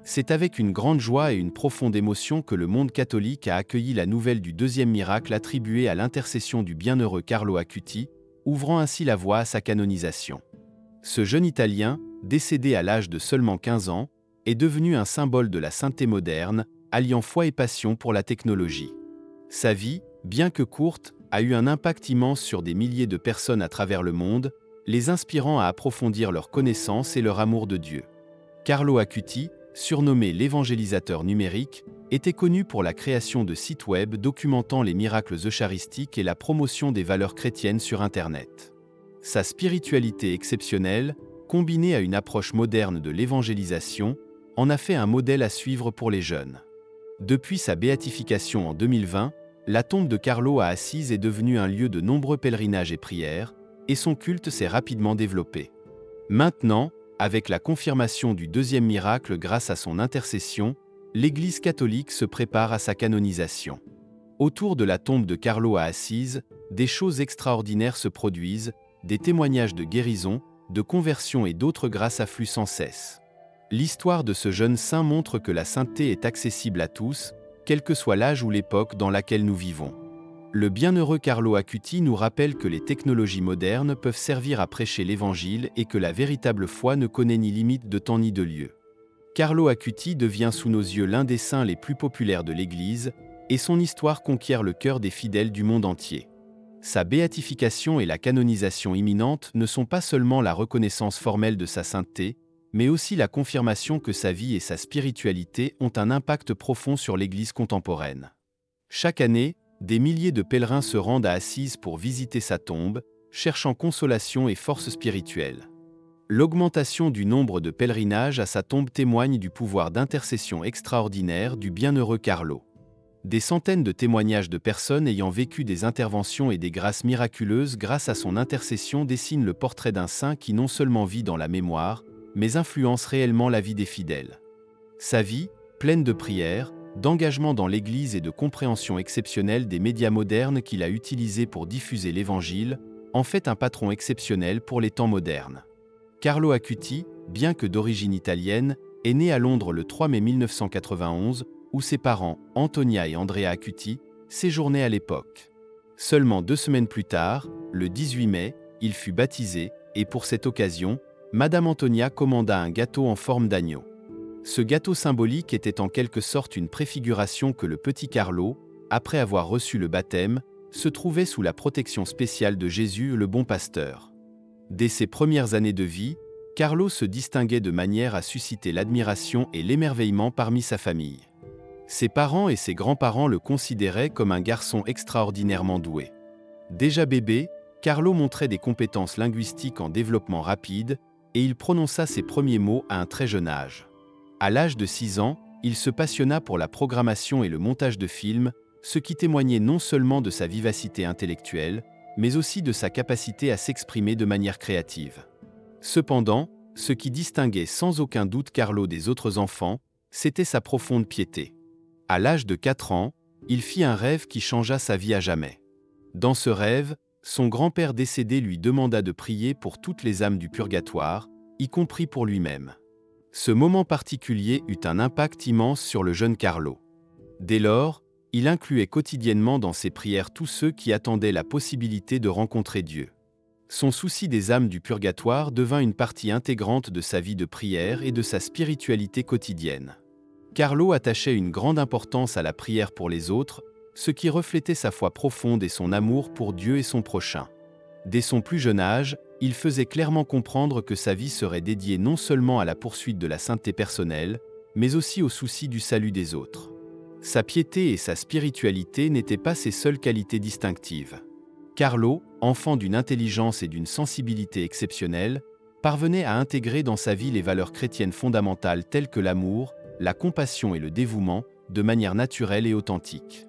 C'est avec une grande joie et une profonde émotion que le monde catholique a accueilli la nouvelle du deuxième miracle attribué à l'intercession du bienheureux Carlo Acuti, ouvrant ainsi la voie à sa canonisation. Ce jeune Italien, décédé à l'âge de seulement 15 ans, est devenu un symbole de la sainteté moderne, alliant foi et passion pour la technologie. Sa vie, bien que courte, a eu un impact immense sur des milliers de personnes à travers le monde, les inspirant à approfondir leur connaissance et leur amour de Dieu. Carlo Acuti, surnommé l'évangélisateur numérique, était connu pour la création de sites web documentant les miracles eucharistiques et la promotion des valeurs chrétiennes sur Internet. Sa spiritualité exceptionnelle, combinée à une approche moderne de l'évangélisation, en a fait un modèle à suivre pour les jeunes. Depuis sa béatification en 2020, la tombe de Carlo à Assise est devenue un lieu de nombreux pèlerinages et prières, et son culte s'est rapidement développé. Maintenant, avec la confirmation du deuxième miracle grâce à son intercession, l'Église catholique se prépare à sa canonisation. Autour de la tombe de Carlo à Assise, des choses extraordinaires se produisent, des témoignages de guérison, de conversion et d'autres grâces affluent sans cesse. L'histoire de ce jeune saint montre que la sainteté est accessible à tous, quel que soit l'âge ou l'époque dans laquelle nous vivons. Le bienheureux Carlo Acuti nous rappelle que les technologies modernes peuvent servir à prêcher l'Évangile et que la véritable foi ne connaît ni limite de temps ni de lieu. Carlo Acuti devient sous nos yeux l'un des saints les plus populaires de l'Église, et son histoire conquiert le cœur des fidèles du monde entier. Sa béatification et la canonisation imminente ne sont pas seulement la reconnaissance formelle de sa sainteté, mais aussi la confirmation que sa vie et sa spiritualité ont un impact profond sur l'Église contemporaine. Chaque année, des milliers de pèlerins se rendent à Assise pour visiter sa tombe, cherchant consolation et force spirituelle. L'augmentation du nombre de pèlerinages à sa tombe témoigne du pouvoir d'intercession extraordinaire du bienheureux Carlo. Des centaines de témoignages de personnes ayant vécu des interventions et des grâces miraculeuses grâce à son intercession dessinent le portrait d'un saint qui non seulement vit dans la mémoire, mais influence réellement la vie des fidèles. Sa vie, pleine de prières, d'engagement dans l'Église et de compréhension exceptionnelle des médias modernes qu'il a utilisés pour diffuser l'Évangile, en fait un patron exceptionnel pour les temps modernes. Carlo Acuti, bien que d'origine italienne, est né à Londres le 3 mai 1991, où ses parents, Antonia et Andrea Acuti, séjournaient à l'époque. Seulement 2 semaines plus tard, le 18 mai, il fut baptisé, et pour cette occasion, Madame Antonia commanda un gâteau en forme d'agneau. Ce gâteau symbolique était en quelque sorte une préfiguration que le petit Carlo, après avoir reçu le baptême, se trouvait sous la protection spéciale de Jésus le bon pasteur. Dès ses premières années de vie, Carlo se distinguait de manière à susciter l'admiration et l'émerveillement parmi sa famille. Ses parents et ses grands-parents le considéraient comme un garçon extraordinairement doué. Déjà bébé, Carlo montrait des compétences linguistiques en développement rapide, et il prononça ses premiers mots à un très jeune âge. À l'âge de 6 ans, il se passionna pour la programmation et le montage de films, ce qui témoignait non seulement de sa vivacité intellectuelle, mais aussi de sa capacité à s'exprimer de manière créative. Cependant, ce qui distinguait sans aucun doute Carlo des autres enfants, c'était sa profonde piété. À l'âge de 4 ans, il fit un rêve qui changea sa vie à jamais. Dans ce rêve, son grand-père décédé lui demanda de prier pour toutes les âmes du purgatoire, y compris pour lui-même. Ce moment particulier eut un impact immense sur le jeune Carlo. Dès lors, il incluait quotidiennement dans ses prières tous ceux qui attendaient la possibilité de rencontrer Dieu. Son souci des âmes du purgatoire devint une partie intégrante de sa vie de prière et de sa spiritualité quotidienne. Carlo attachait une grande importance à la prière pour les autres, ce qui reflétait sa foi profonde et son amour pour Dieu et son prochain. Dès son plus jeune âge, il faisait clairement comprendre que sa vie serait dédiée non seulement à la poursuite de la sainteté personnelle, mais aussi au souci du salut des autres. Sa piété et sa spiritualité n'étaient pas ses seules qualités distinctives. Carlo, enfant d'une intelligence et d'une sensibilité exceptionnelles, parvenait à intégrer dans sa vie les valeurs chrétiennes fondamentales telles que l'amour, la compassion et le dévouement, de manière naturelle et authentique.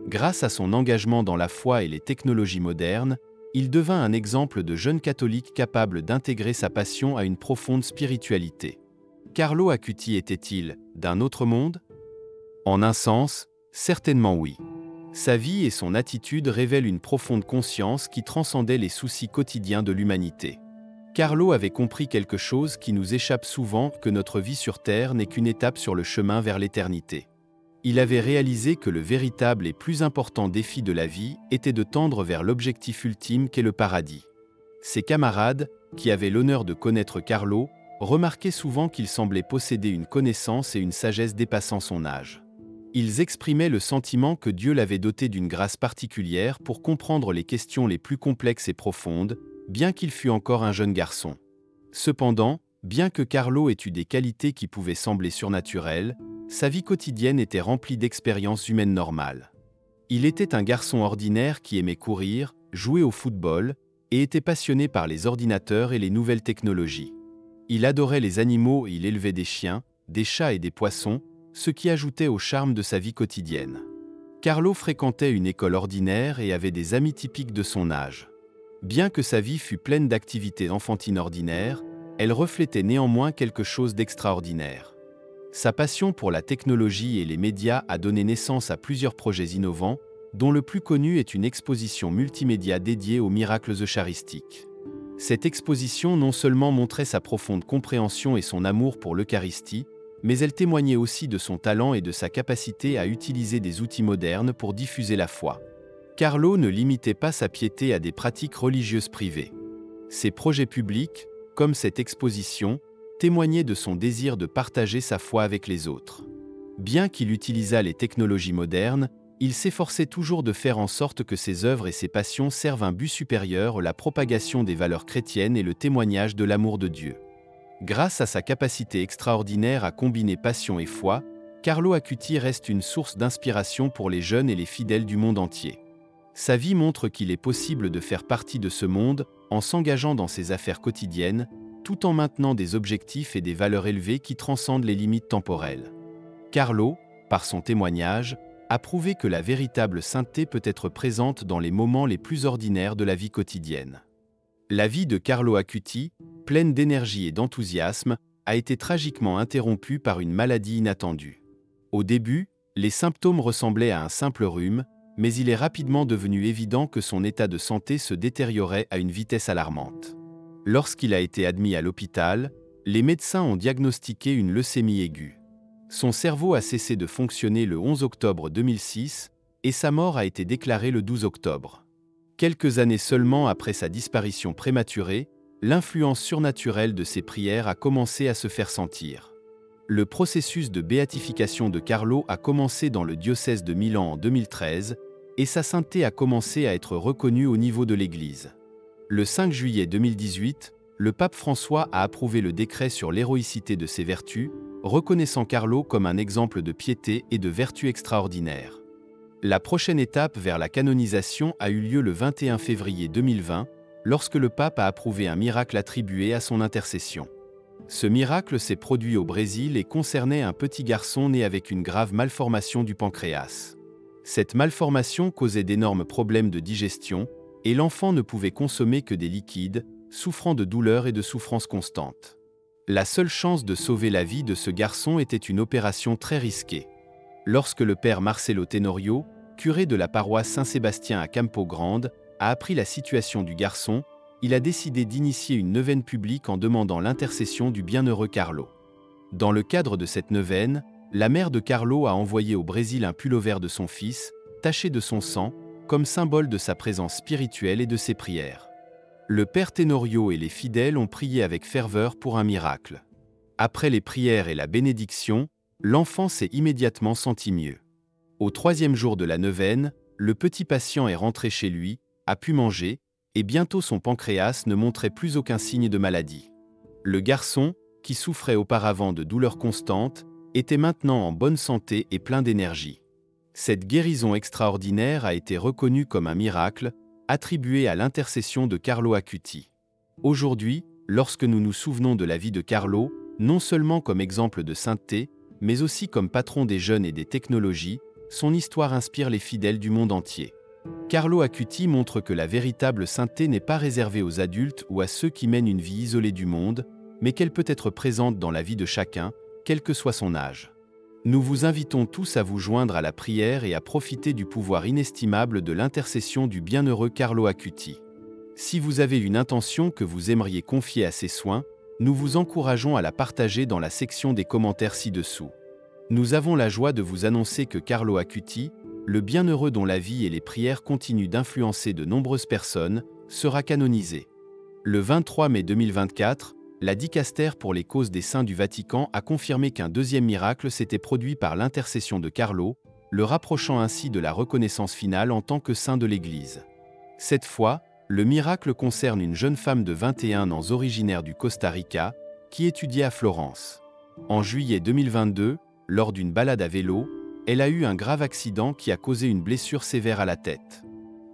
Grâce à son engagement dans la foi et les technologies modernes, il devint un exemple de jeune catholique capable d'intégrer sa passion à une profonde spiritualité. Carlo Acuti était-il d'un autre monde? En un sens, certainement oui. Sa vie et son attitude révèlent une profonde conscience qui transcendait les soucis quotidiens de l'humanité. Carlo avait compris quelque chose qui nous échappe souvent, que notre vie sur Terre n'est qu'une étape sur le chemin vers l'éternité. Il avait réalisé que le véritable et plus important défi de la vie était de tendre vers l'objectif ultime qu'est le paradis. Ses camarades, qui avaient l'honneur de connaître Carlo, remarquaient souvent qu'il semblait posséder une connaissance et une sagesse dépassant son âge. Ils exprimaient le sentiment que Dieu l'avait doté d'une grâce particulière pour comprendre les questions les plus complexes et profondes, bien qu'il fût encore un jeune garçon. Cependant, bien que Carlo ait eu des qualités qui pouvaient sembler surnaturelles, sa vie quotidienne était remplie d'expériences humaines normales. Il était un garçon ordinaire qui aimait courir, jouer au football, et était passionné par les ordinateurs et les nouvelles technologies. Il adorait les animaux et il élevait des chiens, des chats et des poissons, ce qui ajoutait au charme de sa vie quotidienne. Carlo fréquentait une école ordinaire et avait des amis typiques de son âge. Bien que sa vie fût pleine d'activités enfantines ordinaires, elle reflétait néanmoins quelque chose d'extraordinaire. Sa passion pour la technologie et les médias a donné naissance à plusieurs projets innovants, dont le plus connu est une exposition multimédia dédiée aux miracles eucharistiques. Cette exposition non seulement montrait sa profonde compréhension et son amour pour l'Eucharistie, mais elle témoignait aussi de son talent et de sa capacité à utiliser des outils modernes pour diffuser la foi. Carlo ne limitait pas sa piété à des pratiques religieuses privées. Ses projets publics, comme cette exposition, témoignaient de son désir de partager sa foi avec les autres. Bien qu'il utilisât les technologies modernes, il s'efforçait toujours de faire en sorte que ses œuvres et ses passions servent un but supérieur, la propagation des valeurs chrétiennes et le témoignage de l'amour de Dieu. Grâce à sa capacité extraordinaire à combiner passion et foi, Carlo Acuti reste une source d'inspiration pour les jeunes et les fidèles du monde entier. Sa vie montre qu'il est possible de faire partie de ce monde en s'engageant dans ses affaires quotidiennes, tout en maintenant des objectifs et des valeurs élevées qui transcendent les limites temporelles. Carlo, par son témoignage, a prouvé que la véritable sainteté peut être présente dans les moments les plus ordinaires de la vie quotidienne. La vie de Carlo Acuti, pleine d'énergie et d'enthousiasme, a été tragiquement interrompue par une maladie inattendue. Au début, les symptômes ressemblaient à un simple rhume, mais il est rapidement devenu évident que son état de santé se détériorait à une vitesse alarmante. Lorsqu'il a été admis à l'hôpital, les médecins ont diagnostiqué une leucémie aiguë. Son cerveau a cessé de fonctionner le 11 octobre 2006 et sa mort a été déclarée le 12 octobre. Quelques années seulement après sa disparition prématurée, l'influence surnaturelle de ses prières a commencé à se faire sentir. Le processus de béatification de Carlo a commencé dans le diocèse de Milan en 2013 et sa sainteté a commencé à être reconnue au niveau de l'Église. Le 5 juillet 2018, le pape François a approuvé le décret sur l'héroïcité de ses vertus, reconnaissant Carlo comme un exemple de piété et de vertu extraordinaire. La prochaine étape vers la canonisation a eu lieu le 21 février 2020, lorsque le pape a approuvé un miracle attribué à son intercession. Ce miracle s'est produit au Brésil et concernait un petit garçon né avec une grave malformation du pancréas. Cette malformation causait d'énormes problèmes de digestion, et l'enfant ne pouvait consommer que des liquides, souffrant de douleurs et de souffrances constantes. La seule chance de sauver la vie de ce garçon était une opération très risquée. Lorsque le père Marcelo Tenorio, curé de la paroisse Saint-Sébastien à Campo Grande, a appris la situation du garçon, il a décidé d'initier une neuvaine publique en demandant l'intercession du bienheureux Carlo. Dans le cadre de cette neuvaine, la mère de Carlo a envoyé au Brésil un pullover de son fils, taché de son sang, comme symbole de sa présence spirituelle et de ses prières. Le père Tenorio et les fidèles ont prié avec ferveur pour un miracle. Après les prières et la bénédiction, l'enfant s'est immédiatement senti mieux. Au 3e jour de la neuvaine, le petit patient est rentré chez lui, a pu manger, et bientôt son pancréas ne montrait plus aucun signe de maladie. Le garçon, qui souffrait auparavant de douleurs constantes, était maintenant en bonne santé et plein d'énergie. Cette guérison extraordinaire a été reconnue comme un miracle, attribué à l'intercession de Carlo Acuti. Aujourd'hui, lorsque nous nous souvenons de la vie de Carlo, non seulement comme exemple de sainteté, mais aussi comme patron des jeunes et des technologies, son histoire inspire les fidèles du monde entier. Carlo Acuti montre que la véritable sainteté n'est pas réservée aux adultes ou à ceux qui mènent une vie isolée du monde, mais qu'elle peut être présente dans la vie de chacun, quel que soit son âge. Nous vous invitons tous à vous joindre à la prière et à profiter du pouvoir inestimable de l'intercession du bienheureux Carlo Acuti. Si vous avez une intention que vous aimeriez confier à ces soins, nous vous encourageons à la partager dans la section des commentaires ci-dessous. Nous avons la joie de vous annoncer que Carlo Acuti, le bienheureux dont la vie et les prières continuent d'influencer de nombreuses personnes, sera canonisé. Le 23 mai 2024, la Dicaster pour les causes des saints du Vatican a confirmé qu'un deuxième miracle s'était produit par l'intercession de Carlo, le rapprochant ainsi de la reconnaissance finale en tant que saint de l'Église. Cette fois, le miracle concerne une jeune femme de 21 ans originaire du Costa Rica, qui étudiait à Florence. En juillet 2022, lors d'une balade à vélo, elle a eu un grave accident qui a causé une blessure sévère à la tête.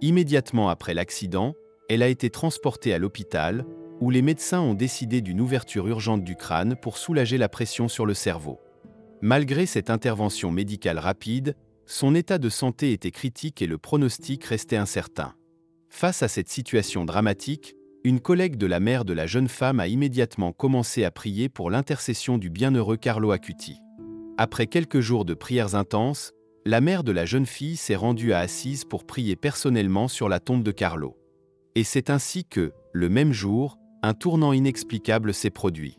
Immédiatement après l'accident, elle a été transportée à l'hôpital, où les médecins ont décidé d'une ouverture urgente du crâne pour soulager la pression sur le cerveau. Malgré cette intervention médicale rapide, son état de santé était critique et le pronostic restait incertain. Face à cette situation dramatique, une collègue de la mère de la jeune femme a immédiatement commencé à prier pour l'intercession du bienheureux Carlo Acuti. Après quelques jours de prières intenses, la mère de la jeune fille s'est rendue à Assise pour prier personnellement sur la tombe de Carlo. Et c'est ainsi que, le même jour, un tournant inexplicable s'est produit.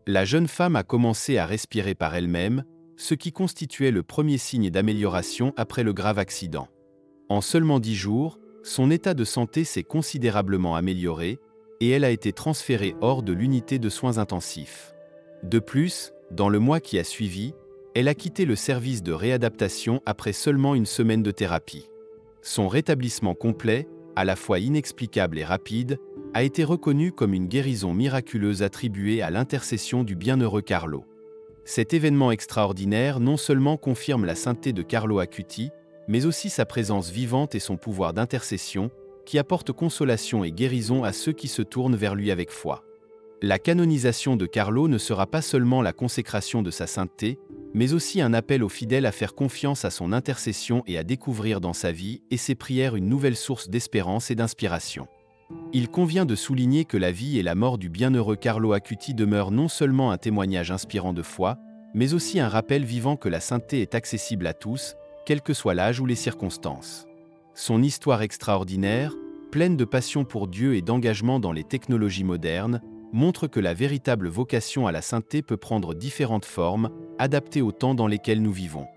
La jeune femme a commencé à respirer par elle-même, ce qui constituait le premier signe d'amélioration après le grave accident. En seulement 10 jours, son état de santé s'est considérablement amélioré et elle a été transférée hors de l'unité de soins intensifs. De plus, dans le mois qui a suivi, elle a quitté le service de réadaptation après seulement une semaine de thérapie. Son rétablissement complet, à la fois inexplicable et rapide, a été reconnu comme une guérison miraculeuse attribuée à l'intercession du bienheureux Carlo. Cet événement extraordinaire non seulement confirme la sainteté de Carlo Acuti, mais aussi sa présence vivante et son pouvoir d'intercession, qui apporte consolation et guérison à ceux qui se tournent vers lui avec foi. La canonisation de Carlo ne sera pas seulement la consécration de sa sainteté, mais aussi un appel aux fidèles à faire confiance à son intercession et à découvrir dans sa vie et ses prières une nouvelle source d'espérance et d'inspiration. Il convient de souligner que la vie et la mort du bienheureux Carlo Acuti demeurent non seulement un témoignage inspirant de foi, mais aussi un rappel vivant que la sainteté est accessible à tous, quel que soit l'âge ou les circonstances. Son histoire extraordinaire, pleine de passion pour Dieu et d'engagement dans les technologies modernes, montre que la véritable vocation à la sainteté peut prendre différentes formes, adaptées aux temps dans lesquels nous vivons.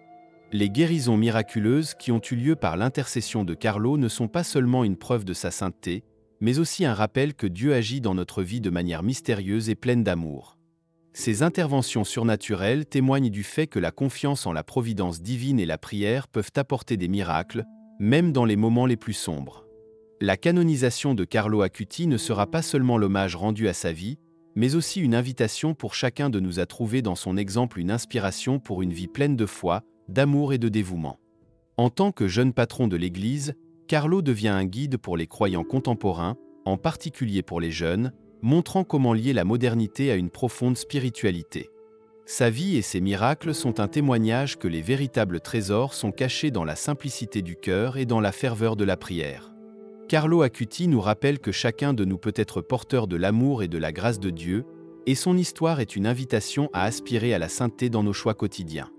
Les guérisons miraculeuses qui ont eu lieu par l'intercession de Carlo ne sont pas seulement une preuve de sa sainteté, mais aussi un rappel que Dieu agit dans notre vie de manière mystérieuse et pleine d'amour. Ces interventions surnaturelles témoignent du fait que la confiance en la providence divine et la prière peuvent apporter des miracles, même dans les moments les plus sombres. La canonisation de Carlo Acuti ne sera pas seulement l'hommage rendu à sa vie, mais aussi une invitation pour chacun de nous à trouver dans son exemple une inspiration pour une vie pleine de foi, d'amour et de dévouement. En tant que jeune patron de l'Église, Carlo devient un guide pour les croyants contemporains, en particulier pour les jeunes, montrant comment lier la modernité à une profonde spiritualité. Sa vie et ses miracles sont un témoignage que les véritables trésors sont cachés dans la simplicité du cœur et dans la ferveur de la prière. Carlo Acuti nous rappelle que chacun de nous peut être porteur de l'amour et de la grâce de Dieu, et son histoire est une invitation à aspirer à la sainteté dans nos choix quotidiens.